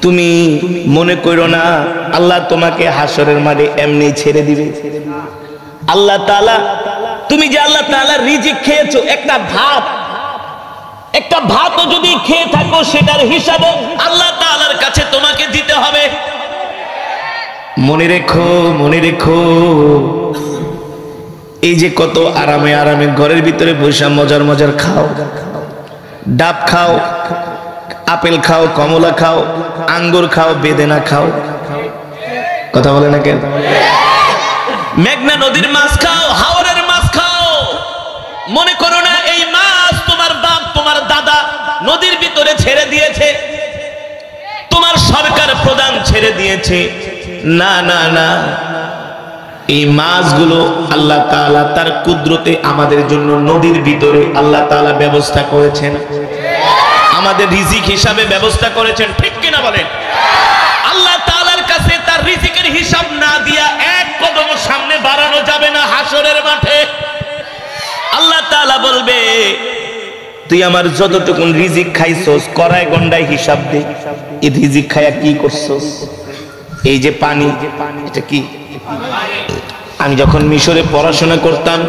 তুমি মনে করো না আল্লাহ তোমাকে হাসরের মাঠে এমনি ছেড়ে দিবে। আল্লাহ তাআলা, তুমি যে আল্লাহ তাআলার রিজিক খেয়েছো, একটা ভাতও যদি খেয়ে থাকো সেটার হিসাবও আল্লাহ তাআলার কাছে তোমাকে দিতে হবে। মনে রেখো এই যে কত আরামে আরামে ঘরের ভিতরে বসে মজার খাও, ডাব খাও, আপেল খাও, কমলা খাও, আঙ্গুর খাও, বেদেনা খাও, কথা বলে না কেন? মেঘনা নদীর মাছ খাও, হাওরের মাছ খাও। মনে করো না এই মাছ তোমার বাপ তোমার দাদা নদীর ভিতরে ছেড়ে দিয়েছে, তোমার সরকার প্রধান ছেড়ে দিয়েছে। না না না, এই মাছগুলো আল্লাহ তাআলা তার কুদরতে আমাদের জন্য নদীর ভিতরে আল্লাহ তাআলা ব্যবস্থা করেছেন, আমাদের রিজিক হিসাবে ব্যবস্থা করেছেন। ঠিক কিনা বলেন? আল্লাহ তাআলার কাছে তার রিজিকের হিসাব না দিয়া এক কদম সামনে বাড়ানো যাবে না হাসরের মাঠে। আল্লাহ তাআলা বলবে, তুই আমার যতটুকুন রিজিক খাইছস কড়ায় গন্ডায় হিসাব দে। এই রিজিক খায়া কি করছস? এই যে পানি, এটা কি? আমি যখন মিশরে পড়াশোনা করতাম,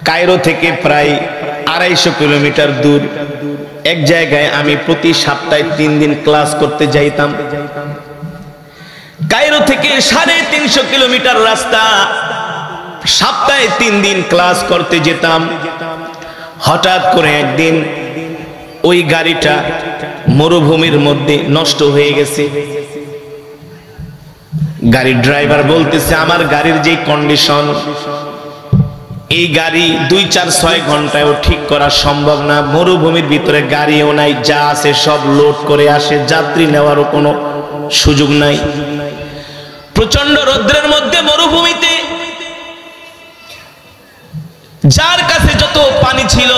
কায়রো থেকে প্রায় 250 কিলোমিটার দূর এক জায়গায় আমি প্রতি সপ্তাহে 3 দিন ক্লাস করতে যাইতাম। কায়রো থেকে 350 কিলোমিটার রাস্তা, সপ্তাহে 3 দিন ক্লাস করতে যেতাম। হঠাৎ করে একদিন ওই গাড়িটা মরুভূমির মধ্যে নষ্ট হয়ে গেছে। গাড়ির ড্রাইভার বলতেছে, আমার গাড়ির যে কন্ডিশন, এই গাড়ি 2-4-6 ঘন্টায়ও ঠিক করা সম্ভব না। মরুভূমির ভিতরে গাড়িও নাই, যা আছে সব লোড করে আসে, যাত্রী নেওয়ারও কোনো সুযোগ নাই। প্রচন্ড রৌদ্রের মধ্যে মরুভূমিতে যার কাছে যত পানি ছিল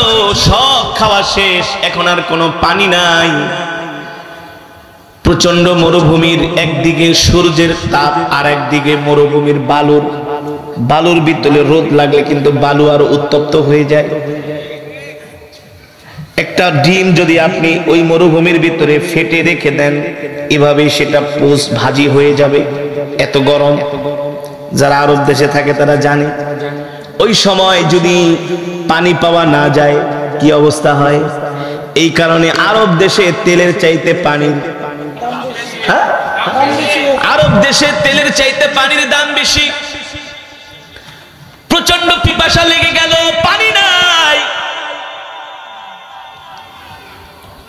সব খাওয়া শেষ, এখন আর কোনো পানি নাই। প্রচন্ড মরুভূমির একদিকে সূর্যের তাপ আর একদিকে মরুভূমির বালুর ভিতরে রোদ লাগলে কিন্তু বালু আরো উত্তপ্ত হয়ে যায়। একটা ডিম যদি আপনি ওই মরুভূমির ভিতরে ফেটে রেখে দেন, এভাবে সেটা পোস্ট ভাজি হয়ে যাবে, এত গরম। যারা আরব দেশে থাকে তারা জানে। ওই সময় যদি পানি পাওয়া না যায় কি অবস্থা হয়। এই কারণে আরব দেশে তেলের চাইতে পানির, আরব দেশে তেলের চাইতে পানির দাম বেশি। প্রচন্ড পিপাসা লেগে গেল, পানি নাই।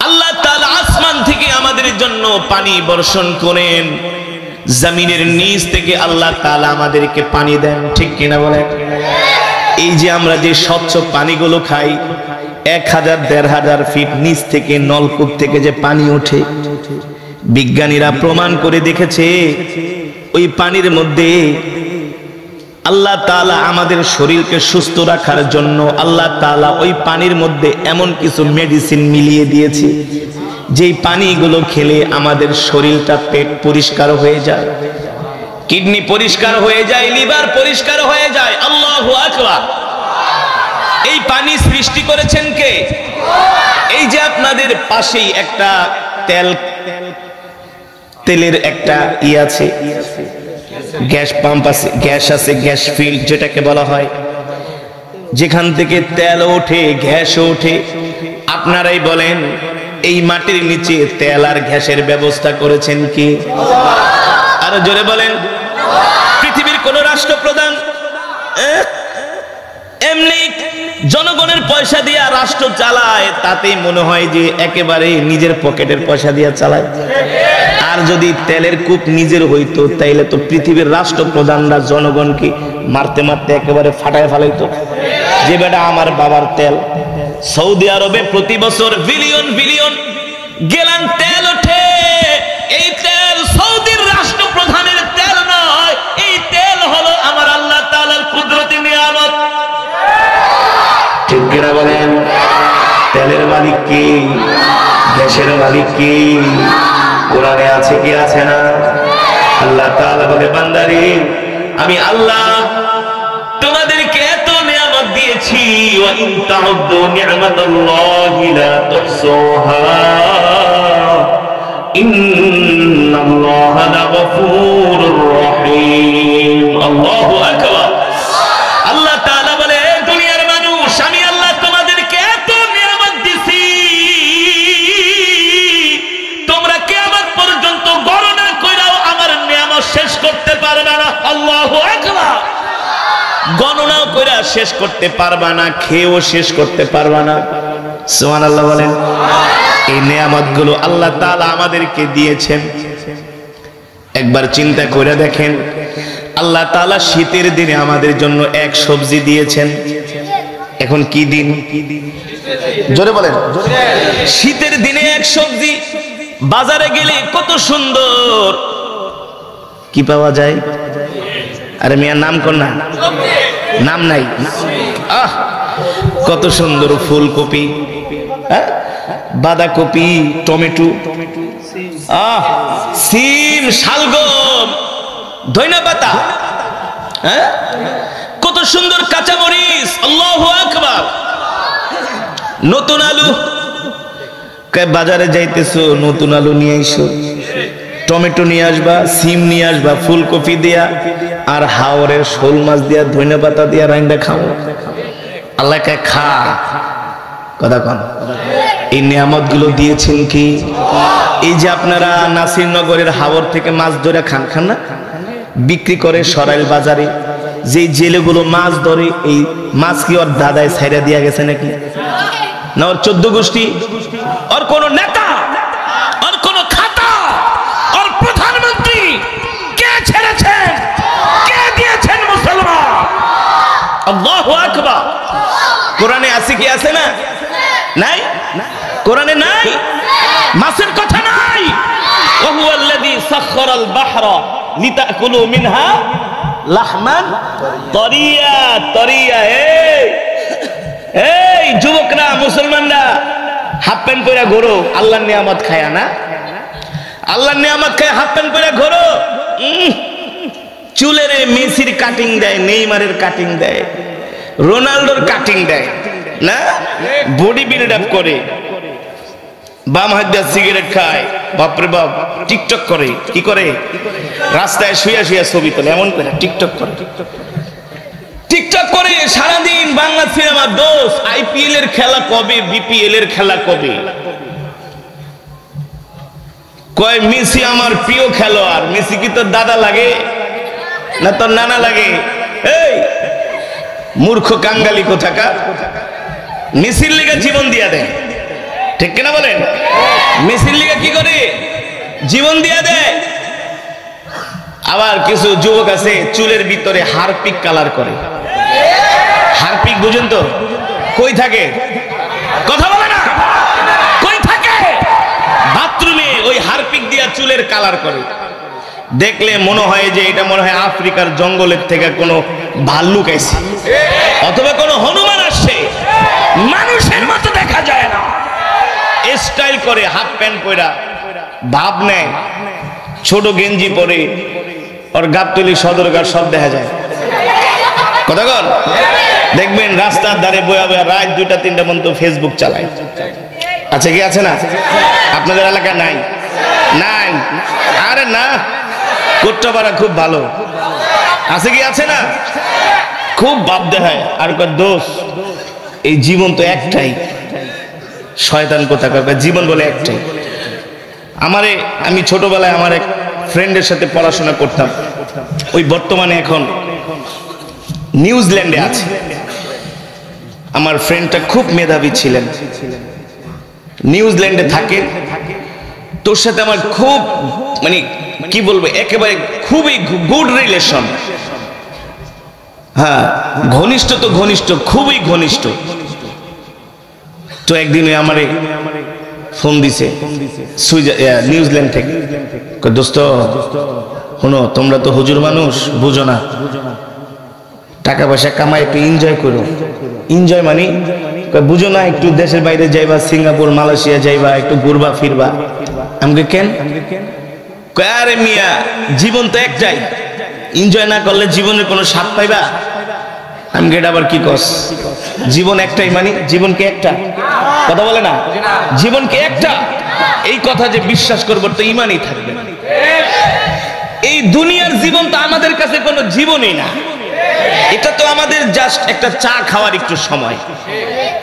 আল্লাহ তাআলা আসমান থেকে আমাদের জন্য পানি বর্ষণ করেন, জমিনের নিচ থেকে আল্লাহ তাআলা আমাদেরকে পানি দেন। ঠিক কিনা বলেন? এই যে আমরা যে স্বচ্ছ পানিগুলো খাই, 1000-1500 ফিট নিচ থেকে নলকূপ থেকে যে পানি ওঠে, বিজ্ঞানীরা প্রমাণ করে দেখেছে ওই পানির মধ্যে আল্লাহ তাআলা আমাদের শরীরকে সুস্থ রাখার জন্য আল্লাহ তাআলা ওই পানির মধ্যে এমন কিছু মেডিসিন মিলিয়ে দিয়েছে, যেই পানিগুলো খেলে আমাদের শরীরটা, পেট পরিষ্কার হয়ে যায়, কিডনি পরিষ্কার হয়ে যায়, লিভার পরিষ্কার হয়ে যায়। আল্লাহু আকবার। এই পানি সৃষ্টি করেছেন কে? এই যে আপনাদের পাশেই একটা তেলের একটা আছে, গ্যাস পাম্প আছে, গ্যাস আছে, গ্যাস ফিল্ড যেটাকে বলা হয়, যেখান থেকে তেল ওঠে, গ্যাস ওঠে। আপনারাই বলেন, এই মাটির নিচে তেল আর গ্যাসের ব্যবস্থা করেছেন কি? আরো জোরে বলেন। পৃথিবীর কোন রাষ্ট্রপ্রধান এমনি জনগণের পয়সা দিয়ে রাষ্ট্র চালায়, তাতেই মনে হয় যে একেবারে নিজের পকেটের পয়সা দিয়ে চালায়। আর যদি তেলের কূপ নিজের হইতো, তাইলে তো পৃথিবীর রাষ্ট্রপ্রধানরা জনগণকে মারতে মারতে একেবারে ফাটায় ফেলাইতো, যে বেটা আমার বাবার তেল। সৌদি আরবে প্রতি বছর বিলিয়ন বিলিয়ন গেলান তেল ওঠে। এই তেল সৌদির রাষ্ট্রপ্রধানের তেল নয়, এই তেল হলো আমার আল্লাহ তাআলার কুদরতি নিয়ামত। ঠিক কিনা বলেন? তেলের মালিক কি? গ্যাসের মালিক কি? কোরআনে আছে কি আছে না? আল্লাহ তাআলা বলে, বান্দারে আমি আল্লাহ তোমাদেরকে এত নিয়ামত দিয়েছি, ওয়া ইন তাউদ্দু নি'মাতাল্লাহি লা তুহসুহা। ইন্নাল্লাহা লাগফুরুর রহিম। আল্লাহু আকবার। আল্লাহ তাআলা বলে, দুনিয়ার মানুষ, আমি আল্লাহ তোমাদেরকে এত নিয়ামত দিছি, তোমরা কিয়ামত পর্যন্ত গণনা কইরাও আমার নিয়ামত শেষ করতে পারবে না। আল্লাহু আকবার। গণনাও কইরা শেষ করতে পারবা না, খেয়েও শেষ করতে পারবা না। সুবহানাল্লাহ বলেন। এই নিয়ামতগুলো আল্লাহ তাআলা আমাদেরকে দিয়েছেন। একবার চিন্তা করে দেখেন, আল্লাহ তাআলা শীতের দিনে আমাদের জন্য এক সবজি দিয়েছেন। এখন কি দিন? জোরে বলেন। শীতের দিনে এক সবজি। বাজারে গেলে কত সুন্দর কি পাওয়া যায়? আরে মিয়া নাম কর না, নাম নাই। আহ, কত সুন্দর ফুলকপি, বাঁধাকপি, টমেটো, সিম, শালগম, ধইনাপাতা, কত সুন্দর কাঁচামরিচ। আল্লাহু আকবার। নতুন আলু, বাজারে যাইতেছো নতুন আলু নিয়ে এসো, টমেটো নিয়ে আসবা, সিম নিয়ে আসবা, ফুলকপি দিয়া আর হাওরের শোল মাছ দিয়া ধইনাপাতা দিয়া রাইন্দা খাও। আল্লাহ কে খা কথা কন। এই নিয়ামত গুলো দিয়েছেন কি? এই যে আপনারা নাসিরনগরের হাওর থেকে মাছ ধরে খান, খান না? বিক্রি করে সরাইল বাজারে। যে জেলেগুলো মাছ ধরে, এই মাছ কি ওর দাদায় ছাইরা দিয়া গেছে নাকি? না ওর 14 গোষ্ঠী, ওর কোন নেতা, ওর কোন খাতা, ওর প্রধানমন্ত্রী কে ছেড়েছেন? কে দিয়েছেন? মুসলমান। আল্লাহু আকবার। কোরআনে আছে কি আছে না? নাই? কোরআনে নাই? মাছের কথা নাই? ওয়া হুয়াল্লাযী সাখখারাল বাহরা লিতাকুলু মিনহা লাহমান তারিয়া। তারিয়া। এই যুবকরা, মুসলমানরা, হাফ প্যান্ট পরে ঘোরো, আল্লাহর নিয়ামত খায়া না? আল্লাহর নিয়ামত খায় হাফ প্যান্ট পরে ঘোরো। চুলের মেসির কাটিং দেয়, নেইমারের কাটিং দেয়, রোনাল্ডোর কাটিং দেয় না? বডি বিল্ড আপ করে, বাম হাত দিয়ে সিগারেট খায়, বাপরে বাপ, টিকটক করে। কি করে? রাস্তায় শুয়ে শুয়ে ছবি তোলে, এমন করে টিকটক করে। টিকটক করে সারাদিন বাংলা সিনেমা দোষ। আইপিএল এর খেলা কবে? বিপিএল এর খেলা কবে? কয় মেসি আমার প্রিয় খেলোয়াড়। মেসি কি তোর দাদা লাগে না তোর নানা লাগে? এই মূর্খ কাঙ্গালি কোথাকার। মেসির লিগে জীবন দিয়া দেয়, ঠিক কিনা বলেন? মেসির লিগে কি করে? জীবন দিয়া দেয়। আবার কিছু যুবক আছে চুলের ভিতরে হারপিক কালার করে। হারপিক বুঝেন তো? কই থাকে? কথা বলে না। কই থাকে? বাথরুমে ওই হারপিক দিয়া চুলের কালার করে। দেখলে মনে হয় যে এটা মনে হয় আফ্রিকার জঙ্গলের থেকে কোনো ভাল্লুক আইছে, অথবা কোনো হনুমান আসছে। মানুষের মতো দেখা যায় না। স্টাইল করে, হাফ প্যান্ট পরা, ভাব নেয়, ছোট গেঞ্জি পরে, ওর গাবতলি সদরঘাট সব দেখা যায়। কথা কন। দেখবেন রাস্তার ধারে বয়া বয়া রাত 2টা-3টা পর্যন্ত ফেসবুক চালায়। আচ্ছা কি আছে না? আপনাদের এলাকা নাই? নাই? আরে না, কোট্টাপাড়া খুব ভালো। আছে কি আছে না? খুব ভাব দেখায়। আর দোষ, এই জীবন তো একটাই। শয়তান কোথাকার, জীবন বলে একটাই। আমি ছোটবেলায় আমার এক ফ্রেন্ডের সাথে পড়াশোনা করতাম। ওই বর্তমানে এখন নিউজিল্যান্ডে আছে। আমার ফ্রেন্ডটা খুব মেধাবী ছিলেন, নিউজিল্যান্ডে থাকে। তোর সাথে আমার খুব, মানে কি বলবো, একেবারে খুবই গুড রিলেশন। হ্যাঁ, ঘনিষ্ঠ তো ঘনিষ্ঠ, খুবই ঘনিষ্ঠ। তো একদিন আমারে ফোন দিছে নিউজিল্যান্ড থেকে। দোস্ত শোনো, তোমরা তো হুজুর মানুষ, বুঝো না, টাকা পয়সা কামাই একটু এনজয় করো। এনজয় মানে বুঝো না, একটু দেশের বাইরে যাইবা, সিঙ্গাপুর, মালয়েশিয়া যাইবা, একটু ঘুরবা ফিরবা। আমাকে কেন? আরে মিয়া, জীবন তো একটাই, এনজয় না করলে জীবনের কোনো স্বাদ পাইবা? আমি গেট আবার কি কস? জীবন একটাই, মানে জীবন কি একটা? কথা বলে না, জীবন কি একটা? এই কথা যে বিশ্বাস করবো তো ইমানই থাকবে। এই দুনিয়ার জীবন তো আমাদের কাছে কোনো জীবনই না, এটা তো আমাদের জাস্ট একটা চা খাওয়ার একটু সময়,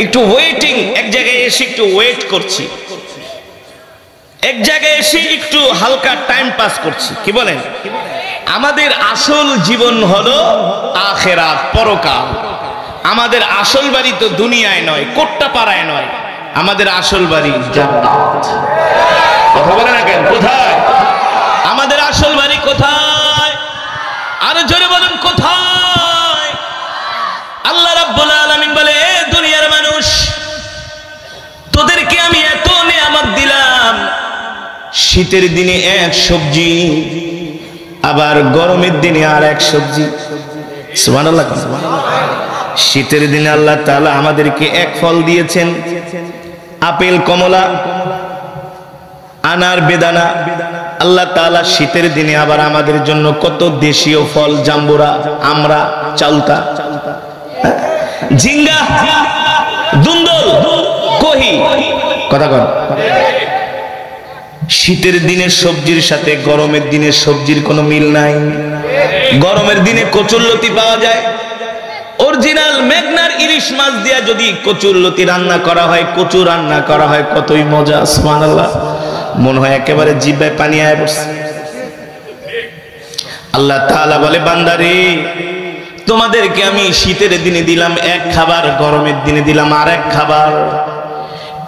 একটু ওয়েটিং, এক জায়গায় এসে একটু ওয়েট করছি, এক জায়গায় এসে একটু হালকা টাইম পাস করছি, কি বলেন? আমাদের আসল জীবন হলো আখিরাত, পরকাল। আমাদের আসল বাড়ি তো দুনিয়ায় নয়, কোট্টাপাড়ায় নয়, আমাদের আসল বাড়ি জান্নাত। কথা বলে না কেন? কোথায় আমাদের আসল বাড়ি? কোথায়? আরো জোরে বলুন কোথায়? আল্লাহ রাব্বুল আলামিন বলে, এ দুনিয়ার মানুষ, তোদেরকে আমি এত নিয়ামত দিলাম, শীতের দিনে এক সবজি, আবার গরমের দিনে আর এক সবজি। সুবহানাল্লাহ। শীতের দিনে আল্লাহ তাআলা আমাদেরকে এক ফল দিয়েছেন, আপেল, কমলা, আনার, বেদানা। আল্লাহ তাআলা শীতের দিনে আবার আমাদের জন্য কত দেশীয় ফল, জাম্বুরা, আমরা, চালতা, ঝিঙ্গা, দুন্দল, কহি। কথা কর। শীতের দিনের সবজির সাথে গরমের দিনের সবজির কোনো মিল নাই। গরমের দিনে কচুরলতি পাওয়া যায়, অরিজিনাল মেঘনার ইলিশ মাছ দিয়া যদি কচুরলতি রান্না করা হয়, কচু রান্না করা হয়, কতই মজা। সুবহানাল্লাহ। মনে হয় একেবারে জিহ্বায় পানি আয় পড়ছে। আল্লাহ তাআলা বলে, বান্দারে, তোমাদেরকে আমি শীতের দিনে দিলাম এক খাবার, গরমের দিনে দিলাম আর এক খাবার।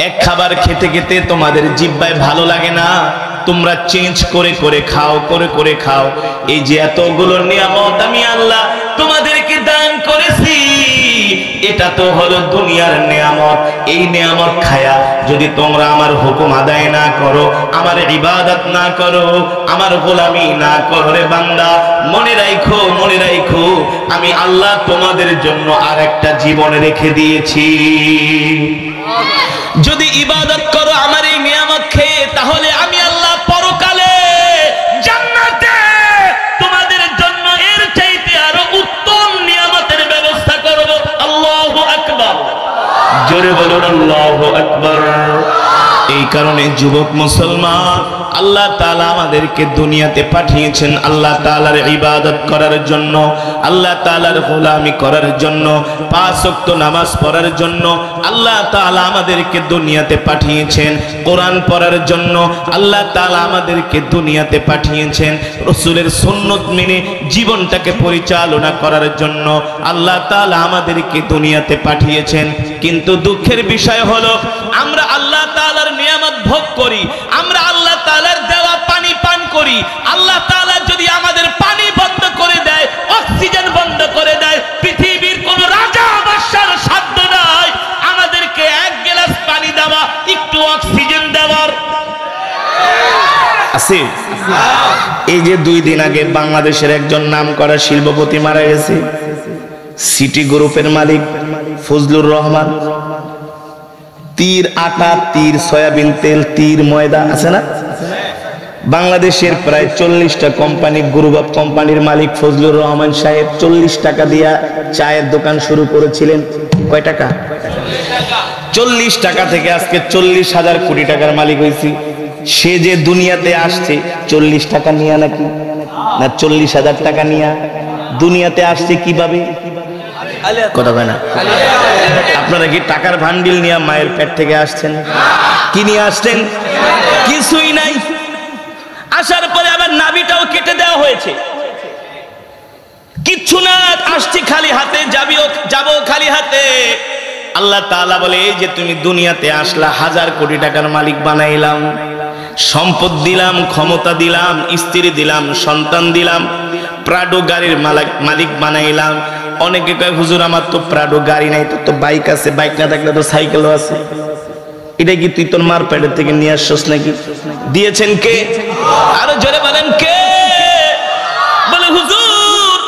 এক খাবার খেতে খেতে তোমাদের জিহ্বায় ভালো লাগে না, তোমরা চেঞ্জ করে করে খাও, করে করে খাও। এই যে এতগুলো নিয়ামত আমি আল্লাহ তোমাদেরকে দান করেছি, এটা তো হলো দুনিয়ার নিয়ামত। এই নিয়ামত খায়া যদি তোমরা আমার হুকুম আদায় না করো, আমার ইবাদত না করো, আমার গোলামি না করো, রে বান্দা, মনে রাখো, মনে রাখো, আমি আল্লাহ তোমাদের জন্য আর একটা জীবন রেখে দিয়েছি। যদি ইবাদত করো আমার এই নিয়ামত খেয়ে, তাহলে আমি আল্লাহ পরকালে জান্নাতে তোমাদের জন্য এর চাইতে আরো উত্তম নিয়ামতের ব্যবস্থা করব। আল্লাহু আকবার। জোরে বলুন আল্লাহু আকবার। এই কারণে যুবক মুসলমান, আল্লাহ তাআলা আমাদেরকে দুনিয়াতে পাঠিয়েছেন আল্লাহ তাআলার ইবাদত করার জন্য, আল্লাহ তাআলার গোলামি করার জন্য, 5 ওয়াক্ত নামাজ পড়ার জন্য। আল্লাহ তাআলা আমাদেরকে দুনিয়াতে পাঠিয়েছেন কোরআন পড়ার জন্য। আল্লাহ তাআলা আমাদেরকে দুনিয়াতে পাঠিয়েছেন রাসূলের সুন্নাত মেনে জীবনটাকে পরিচালনা করার জন্য। আল্লাহ তাআলা আমাদেরকে দুনিয়াতে পাঠিয়েছেন, কিন্তু দুঃখের বিষয় হলো আমরা আল্লাহ তাআলার নিয়ামত ভোগ করি, আমরা আল্লাহ তাআলার দেওয়া পানি পান করি। আল্লাহ তাআলা যদি আমাদের পানি বন্ধ করে দেয়, অক্সিজেন বন্ধ করে দেয়, পৃথিবীর কোন রাজা বাদশার সাধ্য নাই আমাদেরকে এক গ্লাস পানি দেওয়া, একটু অক্সিজেন দেওয়ার। আছে? এই যে 2 দিন আগে বাংলাদেশের একজন নামকরা শিল্পপতি মারা গেছে, সিটি গ্রুপের মালিক ফজলুর রহমান। তীর আটা, তীর সয়াবিন তেল, তীর ময়দা, আছে না? বাংলাদেশের প্রায় 40টা কোম্পানি, গ্রুপ অফ কোম্পানির মালিক ফজলুর রহমান সাহেব 40 টাকা দিয়া চায়ের দোকান শুরু করেছিলেন। কয় টাকা? 40 টাকা থেকে আজকে 40,000 কোটি টাকার মালিক হয়েছি। সে যে দুনিয়াতে আসছে 40 টাকা নিয়ে, নাকি না 40,000 টাকা নিয়ে দুনিয়াতে আসছে কিভাবে? কথা হয় না? আপনারা কি টাকার ভান্ডিল নিয়ে মায়ের পেট থেকে আসছেন? কি নিয়ে আসছেন? কিছুই নাই। আসার পরে আবার নাভিটাও কেটে দেওয়া হয়েছে, কিচ্ছু না, আসছি খালি হাতে, যাবো খালি হাতে। আল্লাহ তাআলা বলে, এই যে তুমি দুনিয়াতে আসলা, 1000 কোটি টাকার মালিক বানাইলাম, সম্পদ দিলাম, ক্ষমতা দিলাম, স্ত্রী দিলাম, সন্তান দিলাম, প্রাডো গাড়ির মালিক বানাইলাম। অনেকে কয়, হুজুর আমার তো প্রাডো গাড়ি নাই, তো বাইক আছে, বাইক না থাকলে তো সাইকেলও আছে। এটা কি তুই তোর মার পেটের থেকে নিয়ে আসছস নাকি? দিয়েছেন কে? আরো জোরে বলেন কে? বলে, হুজুর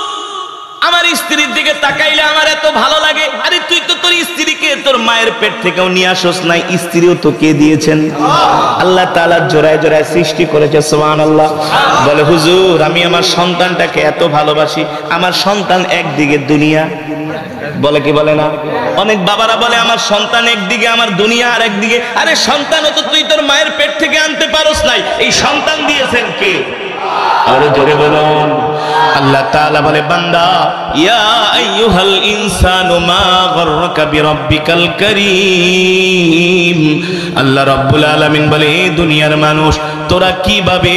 আমার স্ত্রীর দিকে তাকাইলে আমার এত ভালো লাগে। আরে তুই তো তোর স্ত্রীকে তোর মায়ের পেট থেকেও নিয়ে আসছ নাই, স্ত্রীও তো কে দিয়েছেন? আল্লাহ তাআলা জোড়ায় জোড়ায় সৃষ্টি করেছে। সুবহানাল্লাহ। বলে, হুজুর আমি আমার সন্তানটাকে এত ভালোবাসি, আমার সন্তান একদিকে দুনিয়া, বলে কি বলে না? অনেক বাবারা বলে আমার সন্তান একদিকে, আমার দুনিয়া আর একদিকে। আরে সন্তানও তো তুই তোর মায়ের পেট থেকে আনতে পারোস নাই, এই সন্তান দিয়েছেন কে? আরো জোরে বলুন। আল্লাহ তাআলা বলে, বান্দা ইয়া আইয়ুহাল ইনসানু মা গররাকা বিরাব্বিকাল কারীম। আল্লাহ রাব্বুল আলামিন বলে, এই দুনিয়ার মানুষ তোরা কিভাবে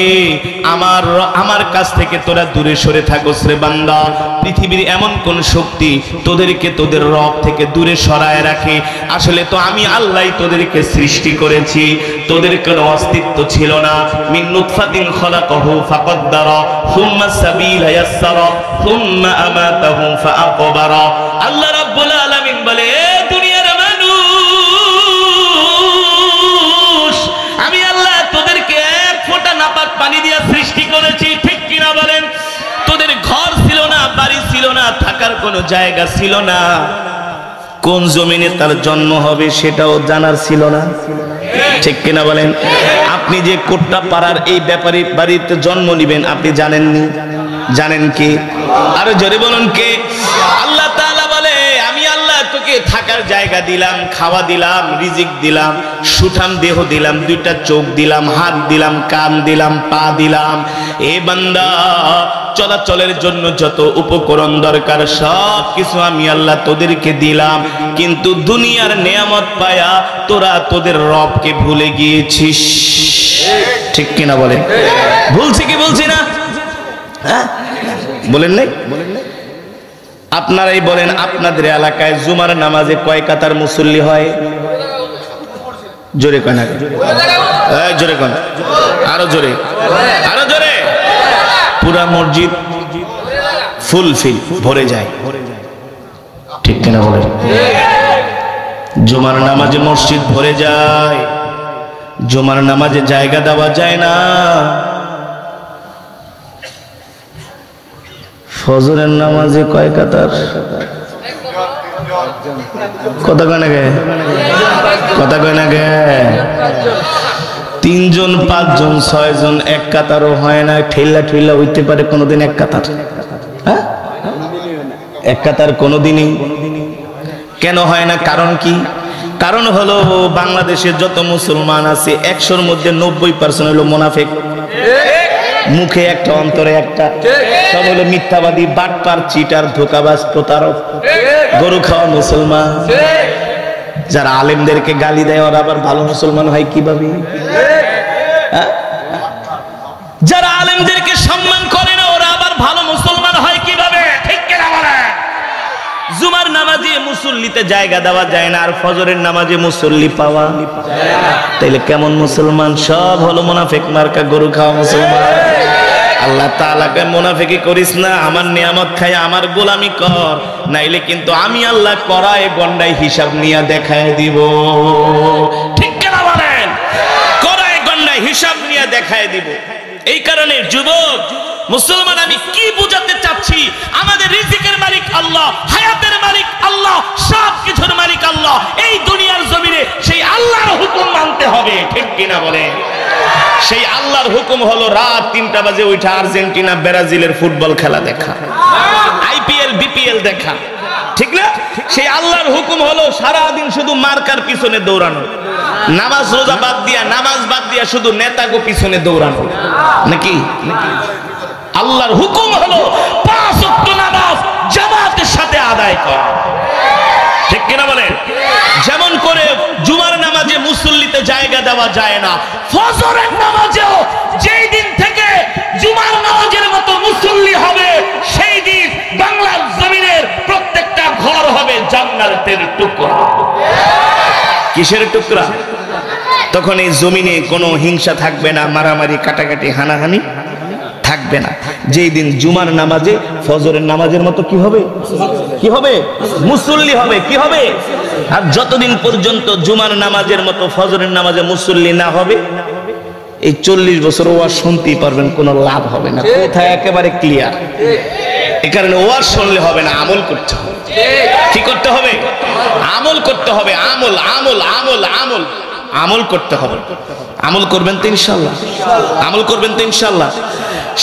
আমার কাছ থেকে তোরা দূরে সরে থাকোস রে বান্দা। পৃথিবীর এমন কোন শক্তি তোদেরকে তোদের রব থেকে দূরে সরায় রাখে? আসলে তো আমি আল্লাহই তোদেরকে সৃষ্টি করেছি, তোদের কোনো অস্তিত্ব ছিল না। মিন নুতফাতিন খলাকাহু ফাকদ্দারা সুম্মা সাবিলা ইয়াসসারা সুম্মা আমাতাহু ফাআকবারা। আল্লাহ রাব্বুল আলামিন বলে, এ দুনিয়ার মানুষ, আমি আল্লাহ তোদেরকে এক ফোঁটা নাপাক পানি দিয়ে সৃষ্টি করেছি, ঠিক কিনা বলেন? তোদের ঘর ছিল না, বাড়ি ছিল না, থাকার কোনো জায়গা ছিল না, কোন জমিনে তার জন্ম হবে সেটাও জানার ছিল না, ঠিক কিনা বলেন? আপনি যে কোট্টা পাড়ার এই ব্যাপারী বাড়িতে জন্ম নিবেন আপনি জানেননি? জানেন কি? আরো জোরে বলুন কে? আল্লাহ তাআলা বলে, আমি আল্লাহ তোকে থাকার জায়গা দিলাম, খাওয়া দিলাম, রিজিক দিলাম, সুঠাম দেহ দিলাম, দুইটা চোখ দিলাম, হাত দিলাম, কান দিলাম, পা দিলাম। এ বান্দা, চলাচলের জন্য যত উপকরণ দরকার সব কিছু আমি আল্লাহ তোদেরকে দিলাম, কিন্তু দুনিয়ার নেয়ামত পায়া তোরা তোদের রবকে ভুলে গিয়েছিস, ঠিক কিনা বলেন? ভুলছি কি বলছি না? হ্যাঁ বলেন নাই? আপনারাই বলেন, আপনাদের এলাকায় জুমার নামাজে কয় কাতার মুসল্লি হয়? জোরে কয় না? জোরে কয়, আরো জোরে, আরো জোরে। পুরা মসজিদ ফুলফিল ভরে যায়, ঠিক কিনা বলেন? জুমার নামাজে মসজিদ ভরে যায়, জুমার নামাজে জায়গা দেওয়া যায় না। ফজরের নামাজে কয় কাতার? কথা কয় না গে? কথা কয় না গে? 3 জন 5 জন 6 জন এক কাতারও হয় না, ঠেলা ঠেলা হইতে পারে কোনোদিন এক কাতার? হ্যাঁ, এক কাতার কোনোদিনই কেন হয় না? কারণ কি? কারণ হলো বাংলাদেশের যত মুসলমান আছে 100-র মধ্যে 90% হলো মুনাফিক। মুখে একটা, অন্তরে একটা, সব হলো মিথ্যাবাদী, বাটপার, চিটার, ধোঁকাবাজ, প্রতারক, গরু খাওয়া মুসলমান। যারা আলেমদেরকে গালি দেয় ওরা আবার ভালো মুসলমান হয় কিভাবে? যারা আলেমদেরকে সম্মান করে না ওরা আবার ভালো মুসলমান হয় কিভাবে? ঠিক কিনা বলেন? জুমার নামাজে মুসল্লিতে জায়গা দেওয়া যায় না, আর ফজরের নামাজে মুসল্লি পাওয়া, তাইলে কেমন মুসলমান? সব হলো মুনাফিক মার্কা, গরু খাওয়া মুসলমান। আল্লাহ তাআলাকে মুনাফিকি করিস না, আমার নিয়ামত খায় আমার গোলামি কর, নাইলে কিন্তু আমি আল্লাহ করায় গন্ডায় হিসাব নিয়ে দেখায় দিব, ঠিক কিনা বলেন? করায় গন্ডায় হিসাব নিয়ে দেখায় দিব। এই কারণে যুবক মুসলমান, আমি কি বুঝাতে চাচ্ছি? আমাদের রিজিকের মালিক আল্লাহ, হায়াতের মালিক আল্লাহ, সব কিছুর মালিক আল্লাহ। এই দুনিয়ার জমিনে সেই আল্লাহর হুকুম মানতে হবে, ঠিক কিনা বলে? সেই আল্লাহর হুকুম হলো রাত 3টা বাজে ওইটা আর্জেন্টিনা ব্রাজিলের ফুটবল খেলা দেখা, আইপিএল বিপিএল দেখা, ঠিক না? সেই আল্লাহর হুকুম হলো সারাদিন শুধু মার্কার পিছনে দৌড়ানো, নামাজ রোজা বাদ দিয়া, নামাজ বাদ দিয়া শুধু নেতাগো পিছনে দৌড়ানো, নাকি? আল্লাহর হুকুম হলো 5 ওয়াক্ত নামাজ জামাতের সাথে আদায় করা, ঠিক কিনা বলেন? যেমন করে জুমার নামাজে মুসল্লিতে জায়গা দেওয়া যায় না, ফজরের নামাজেও যেই দিন থেকে জুমার নামাজের মতো মুসল্লি হবে সেই দিন বাংলার জমিনের প্রত্যেকটা ঘর হবে জান্নাতের টুকরা। কিসের টুকরা? তখন এই জমিনে কোনো হিংসা থাকবে না, মারামারি, কাটাকাটি, হানাহানি থাকবে না। যেই দিন জুমার নামাজে ফজরের নামাজের মতো কি হবে? কি হবে? মুসল্লি হবে। কি হবে? আর যতদিন পর্যন্ত জুমার নামাজের মতো ফজরের নামাজে মুসল্লি না হবে, এই 40 বছর ওয়াজ শুনতেই পারবেন, কোনো লাভ হবে না। কোথায় একেবারে ক্লিয়ার। এই কারণে ওয়াজ শুনলে হবে না, আমল করতে হবে। কি করতে হবে? আমল করতে হবে। আমল আমল আমল আমল আমল করতে হবে। আমল করবেন তো ইনশাআল্লাহ? আমল করবেন তো ইনশাআল্লাহ?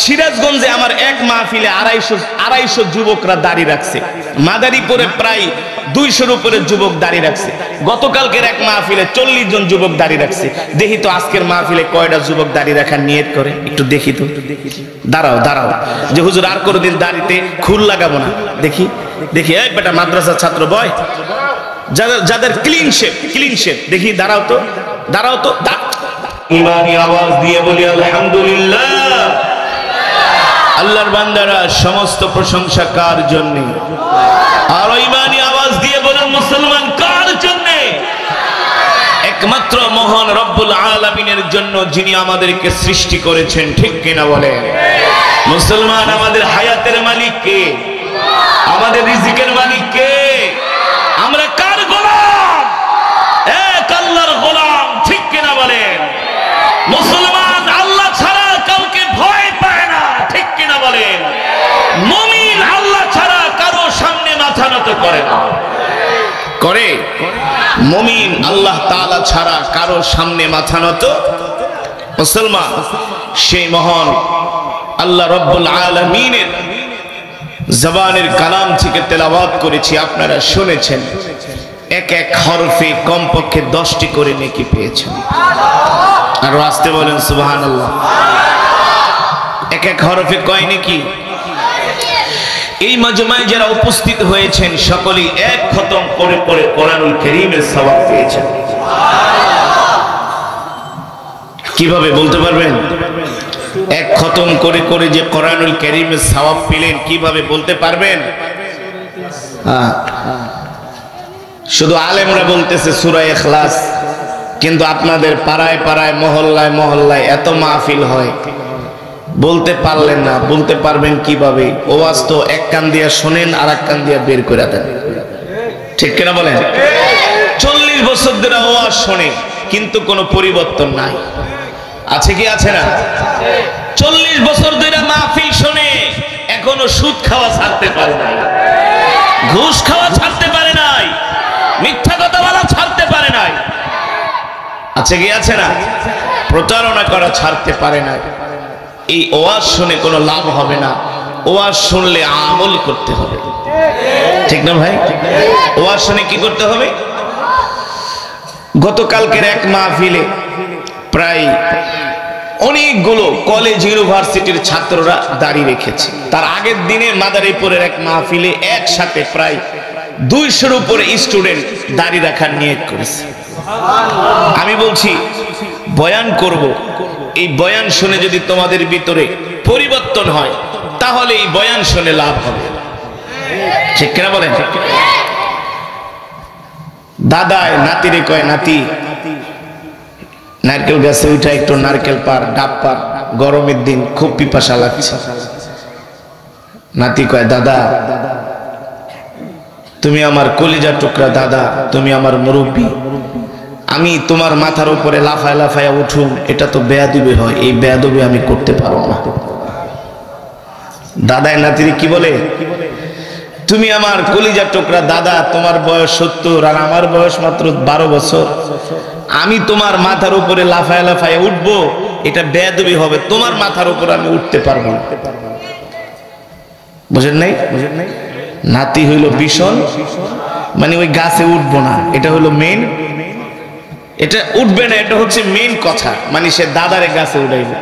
সিরাজগঞ্জে আমার এক মাহফিলে 250 যুবকরা দাড়ি রাখছে। মাদারীপুরে প্রায় 200-র উপরে যুবক দাড়ি রাখছে। গতকালকের এক মাহফিলে 40 জন যুবক দাড়ি রাখছে। দেখি তো আজকের মাহফিলে কয়টা যুবক দাড়ি রাখার নিয়ত করে, একটু দেখি তো। দাঁড়াও দাঁড়াও, যে হুজুর আর কোনোদিন দাড়িতে খুল লাগাবো না। দেখি দেখি, এই বেটা মাদ্রাসার ছাত্র বয়, যাদের ক্লিন শেপ দেখি, দাঁড়াও তো দাঁড়াও তো। ইমানি আওয়াজ দিয়ে বলি আলহামদুলিল্লাহ। আল্লাহর বান্দারা, সমস্ত প্রশংসা কার জন্য? আর ইমানি আওয়াজ দিয়ে বলেন মুসলমান কার জন্য? একমাত্র মহান রব্বুল আলামিনের জন্য, যিনি আমাদেরকে সৃষ্টি করেছেন। ঠিক কিনা বলেন? মুসলমান, আমাদের হায়াতের মালিক কে? আমাদের রিজিকের মালিক কে? আমরা কার গোলাম? এক আল্লাহর গোলাম। ঠিক কিনা বলেন? মুসলমান আল্লাহ ছাড়া কাউকে ভয় পায় না। ঠিক কিনা বলেন? মুমিন আল্লাহ ছাড়া কারো সামনে মাথা নত করে না। করে? মুমিন আল্লাহ তাআলা ছাড়া কারো সামনে মাথা নত। মুসলমান, সেই মহান আল্লাহ রব্বুল আলামিনের জবানের কালাম থেকে তেলাওয়াত করেছি, আপনারা শুনেছেন। এক এক হরফে কমপক্ষে 10টি করে নেকি পেয়েছেন। আর আসতে বলেন সুবহানাল্লাহ। এক এক হরফে কয় নেকি? এই মাজমায় যারা উপস্থিত হয়েছেন সকলেই এক খতম করে করে কোরআনুল কারীমের সওয়াব পেয়েছেন। কিভাবে বলতে পারবেন? এক খতম করে করে যে কোরআনুল কারীমের সওয়াব পেলেন, কিভাবে বলতে পারবেন? শুধু আলেমরা বলতেছে সূরা ইখলাস, কিন্তু আপনাদের পাড়ায় পাড়ায় মহল্লায় মহল্লায় এত মাহফিল হয়, বলতে পারলেন না। বলতে পারবেন কিভাবে? ওয়াজ তো এক কান দিয়ে শোনেন আর এক কান দিয়ে বের করে দেন। ঠিক কিনা বলেন? 40 বছর ধরে ওয়াজ শোনে, কিন্তু কোনো পরিবর্তন নাই। আছে কি আছে না? 40 বছর ধরে মাহফিল শোনে, এখনো সুদ খাওয়া ছাড়তে পারে নাই, ঘুষ খাওয়া ছাড়তে পারে নাই, মিথ্যা কথা বলা ছাড়তে পারে নাই। আছে কি আছে না? প্রতারণা করা ছাড়তে পারে নাই। এই ওয়াজ শুনে কোনো লাভ হবে না। ওয়াজ শুনলে আমল করতে হবে। ঠিক না ভাই? ওয়াজ শুনে কি করতে হবে? গতকালকের এক মাহফিলে প্রায় অনেকগুলো কলেজ ইউনিভার্সিটির ছাত্ররা দাড়ি রেখেছে। তার আগের দিনে মাদারীপুরের এক মাহফিলে একসাথে প্রায় 200-র উপরে স্টুডেন্ট দাড়ি রাখার নিয়ত করেছে। আমি বলছি বয়ান করব, এই বয়ান শুনে যদি তোমাদের ভিতরে পরিবর্তন হয়, তাহলে এই বয়ান শুনে লাভ হবে। ঠিক কিনা বলেন? দাদায় নাতিরে কয়, নাতি নারকেল গাছে উঠা একটু নারকেল পার, ডাব পার, গরমের দিন খুব পিপাসা লাগছে। নাতি কয়, দাদা তুমি আমার কলিজার টুকরা, দাদা তুমি আমার মুরব্বী, আমি তোমার মাথার উপরে লাফায় লাফায় উঠুম, এটা তো বেয়াদবি হয়, এই বেয়াদবি আমি করতে পারবো না। দাদায় নাতিরে কি বলে? তুমি আমার কলিজার টুকরা দাদা, তোমার বয়স 70 আর আমার বয়স মাত্র 12 বছর, আমি তোমার মাথার উপরে লাফায় লাফায় উঠবো, এটা বেয়াদবি হবে, তোমার মাথার উপর আমি উঠতে পারবো না। বুঝেন নাই? নাতি হইল ভীষণ, মানে ওই গাছে উঠবো না, এটা হলো মেইন। এটা উঠবে না, এটা হচ্ছে মেইন কথা। মানে সে দাদারে গাছে উঠাইবে,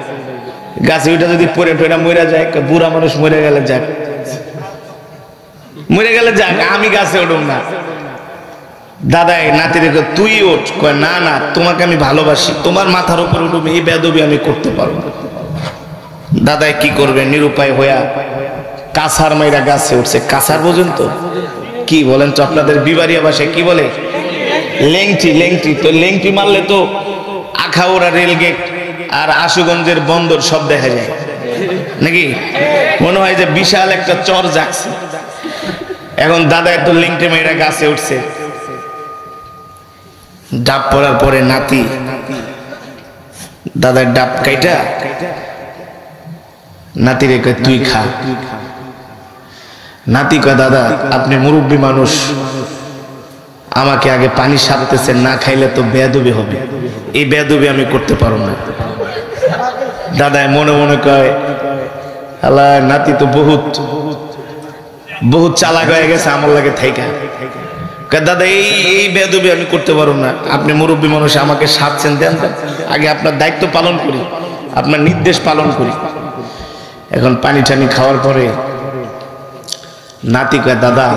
গাছে উঠে যদি পরে টোরা মরে যায়, বুড়া মানুষ মরে গেলে যাক, মরে গেলে যাক, আমি গাছে উঠুম না। দাদাই নাতিরে তুই ওঠ, কয় না না তোমাকে আমি ভালোবাসি, তোমার মাথার উপর উঠুম, এই বেয়াদবি আমি করতে পারবো না। দাদাই কি করবে? নিরুপায় হইয়া কাছার মাইরা গাছে উঠছে। কাছার পর্যন্ত কি বলেন তো আপনাদের বিবাড়িয়া ভাষায় কি বলে? লেংটি। লেংটি তো লেংটি মারলে তো আখাউড়া রেলগেট আর আশুগঞ্জের বন্দর সব দেখা যায় নাকি? মনে হয় যে বিশাল একটা চর জাগছে। এখন দাদা তো লেংটি মাইরা গাছে উঠছে। ডাব পড়ার পরে নাতি দাদার ডাব কাইটা নাতি রেখে তুই খা। নাতি কয়, দাদা আপনি মুরব্বী মানুষ, আমাকে আগে পানি সারতেছেন, না খাইলে তো বেয়াদবি হবে, এই বেয়াদবি আমি করতে পারবো না। দাদায় মনে মনে কয়, আল্লাহ নাতি তো বহুত বহুত চালাক হয়ে গেছে আমল লাগে থাইকা। দাদা এই বেয়াদবি আমি করতে পারবো না, আপনি মুরব্বী মানুষ, আমাকে সাথছেন দেন, আগে আপনার দায়িত্ব পালন করি, আপনার নির্দেশ পালন করি। এখন পানি টানি খাওয়ার পরে নাতি কয় দাদা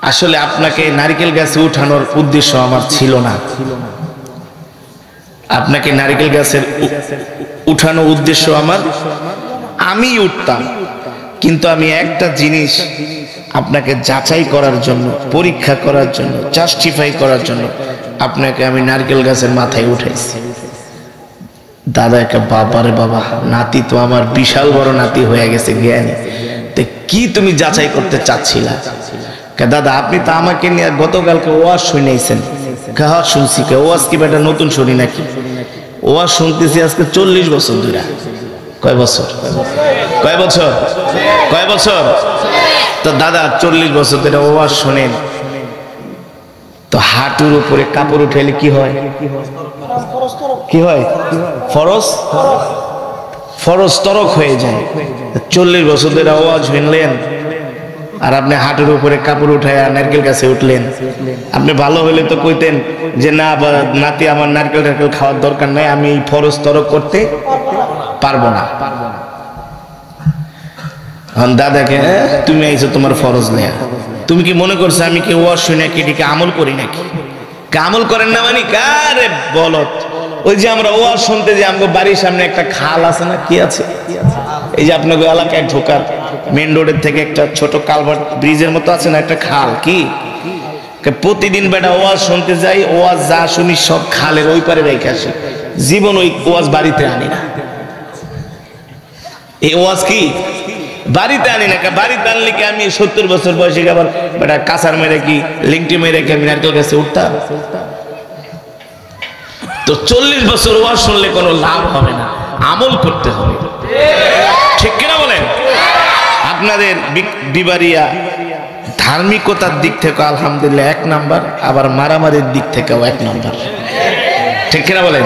আসলে আপনাকে নারকেল গাছে উঠানোর উদ্দেশ্য আমার ছিল না, আপনাকে নারকেল গাছের উঠানোর উদ্দেশ্য আমার, আমি উঠতাম, কিন্তু আমি একটা জিনিস আপনাকে যাচাই করার জন্য, পরীক্ষা করার জন্য, জাস্টিফাই করার জন্য আপনাকে আমি নারকেল গাছের মাথায় উঠাইছি। দাদা একটা বাবারে বাবা, নাতি তো আমার বিশাল বড় নাতি হয়ে গেছে জ্ঞানী, তো কি তুমি যাচাই করতে চাচ্ছিলা? দাদা আপনি তো আমাকে নিয়ে গতকালকে ওয়াজ শুনেছেন। হ্যাঁ শুনছি। ওয়াজ কি বেটা নতুন শুনি নাকি? ওয়াজ শুনতেছি আজকে 40 বছর ধরে। কয় বছর? কয় বছর? কয় বছর? তো দাদা 40 বছর ধরে ওয়াজ শোনেন, তো হাঁটুর উপরে কাপড় উঠাইলে কি হয়? কি হয়? ফরজ ফরজ তরক হয়ে যায়। 40 বছর ধরে ওয়াজ শুনলেন আর আপনি হাঁটুর উপরে কাপড় উঠায় নারকেল গাছে উঠলেন। আপনি ভালো হলে তো কইতেন যে না নাতি আমার নারকেল টারকেল খাওয়ার দরকার নাই, আমি এই ফরজ তরক করতে পারবো না। দাদাকে তুমি আইছো তোমার ফরজ নেয়া, তুমি কি মনে করছো আমি কি ওয়াজ শুনে কি এদিকে আমল করি নাকি? আমল করেন না মানে কারে বলত? ওই যে আমরা ওয়াজ শুনতে যে আমাদের বাড়ির সামনে একটা খাল আছে না, কি আছে? এই যে আপনাদের এলাকায় ঢোকার মেন রোডের থেকে একটা ছোট কালভার্ট ব্রিজের মতো আছে না একটা খাল, কি প্রতিদিন বেটা ওয়াজ শুনতে যাই, ওয়াজ যা শুনি সব খালের ওই পারে রেখে আসি, জীবন ওই ওয়াজ বাড়িতে আনি না। এই ওয়াজ কি বাড়িতে আনি না, বাড়িতে আনলে কি আমি 70 বছর বয়সে আবার বেটা কাঁচার মেরে কি লিংটি মেরে কি আমি নারকেল গাছে উঠতাম? তো 40 বছর ওয়াজ শুনলে কোনো লাভ হবে না, আমল করতে হবে, ঠিক কিনা বলেন? আপনাদের বিবারিয়া ধার্মিকতার দিক থেকে আলহামদুলিল্লাহ 1 নাম্বার, আবার মারামারির দিক থেকেও 1 নাম্বার, ঠিক কিনা বলেন?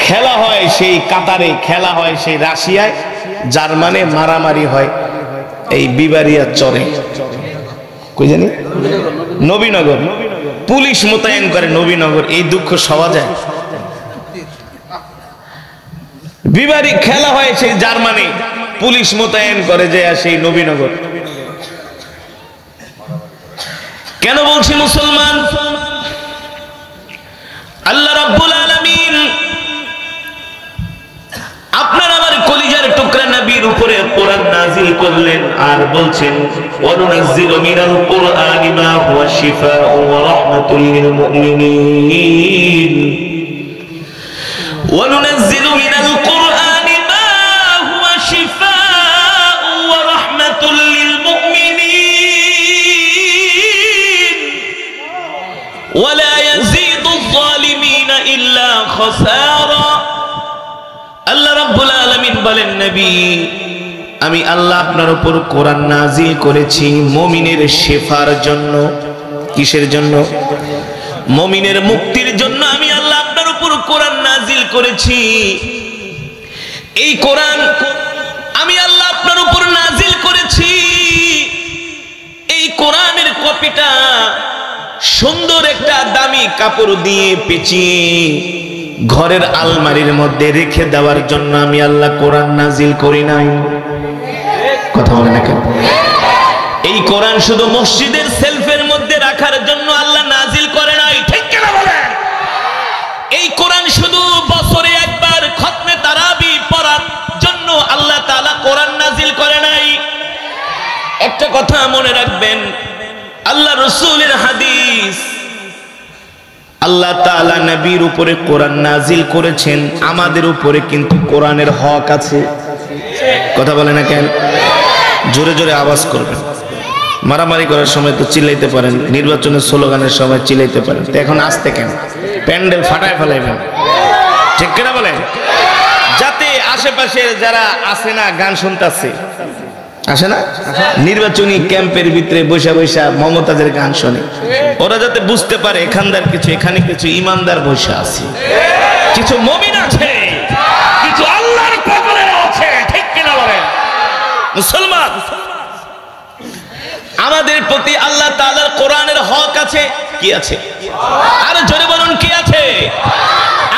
খেলা হয় সেই কাতারে, খেলা হয় সেই রাশিয়ায়, জার্মানে, মারামারি হয় এই বিবারিয়া চরে, কই জানি নবীনগর, পুলিশ মোতায়েন করে নবীনগর। এই দুঃখ সওয়া যায়। বিবারি খেলা হয় সেই জার্মানি, পুলিশ মোতায়েন করে যে সেই নবীনগর। কেন বলছি মুসলমান? আল্লাহ রাব্বুল আলামিন আপনার আমার কলিজার টুকরা নবীর উপরে কোরআন নাযিল করলেন আর বলছেন ওয়ানুনাজ্জিলু মিনাল কুরআনি মা হুয়া শিফাউ ওয়া রাহমাতুল লিল মুমিনিন ওয়ানুনাজ্জিলু মিনাল কুরআনি মা হুয়া শিফাউ ওয়া রাহমাতুল লিল মুমিনিন ওয়া লা ইয়াজিদুয যালিমিনা ইল্লা খাসারা। আল্লাহ রাব্বুল আলামিন বলেন নবী আমি আল্লাহ আপনার উপর কোরআন নাযিল করেছি মুমিনের শিফার জন্য। কিসের জন্য? মুমিনের মুক্তির জন্য আমি আল্লাহ আপনার উপর কোরআন নাযিল করেছি। এই কোরআন আমি আল্লাহ আপনার উপর নাযিল করেছি। এই কোরআনের কপিটা সুন্দর একটা দামি কাপড় দিয়ে পেঁচিয়ে ঘরের আলমারির মধ্যে রেখে দেওয়ার জন্য আমি আল্লাহ কোরআন নাযিল করি নাই। কথা বলে না কেন? এই কোরআন শুধু মসজিদের সেলফের মধ্যে রাখার জন্য আল্লাহ নাযিল করে নাই, ঠিক কি না বলেন? এই কোরআন শুধু বছরে একবার খতমে তারাবি পড়ার জন্য আল্লাহ তাআলা কোরআন নাযিল করে নাই। একটা কথা মনে রাখবেন, আল্লাহ রাসূলের হাদিস, আল্লাহ তাআলা নবীর উপরে কোরআন নাযিল করেছেন, আমাদের উপরে কিন্তু কোরআনের হক আছে। কথা বলে না কেন? জোরে জোরে আওয়াজ করবেন। মারামারি করার সময় তো চিল্লাইতে পারেন, নির্বাচনের স্লোগানের সময় চিল্লাইতে পারেন, তো এখন আসতে কেন? প্যান্ডেল ফাটায় ফেলাইবেন, ঠিক কিনা বলেন? যাতে আশেপাশে যারা আসে না গান শুনতেছে, আসে না নির্বাচনী ক্যাম্পের ভিতরে বৈশা বৈশা মমতাজের গান শোনে, ওরা যাতে বুঝতে পারে এখানদার কিছু, এখানে কিছু ইমানদার বৈশা আছে, কিছু মুমিন আছে, কিছু আল্লাহর পাগলেরা আছে, মুসলমান, আমাদের প্রতি আল্লাহ তাআলার কোরআনের হক আছে। কি আছে? আর জোরে বলুন, কি আছে?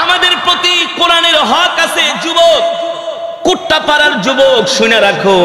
আমাদের প্রতি কোরআনের হক আছে। যুবক, কুট্টাপাড়ার যুবক শুনে রাখো,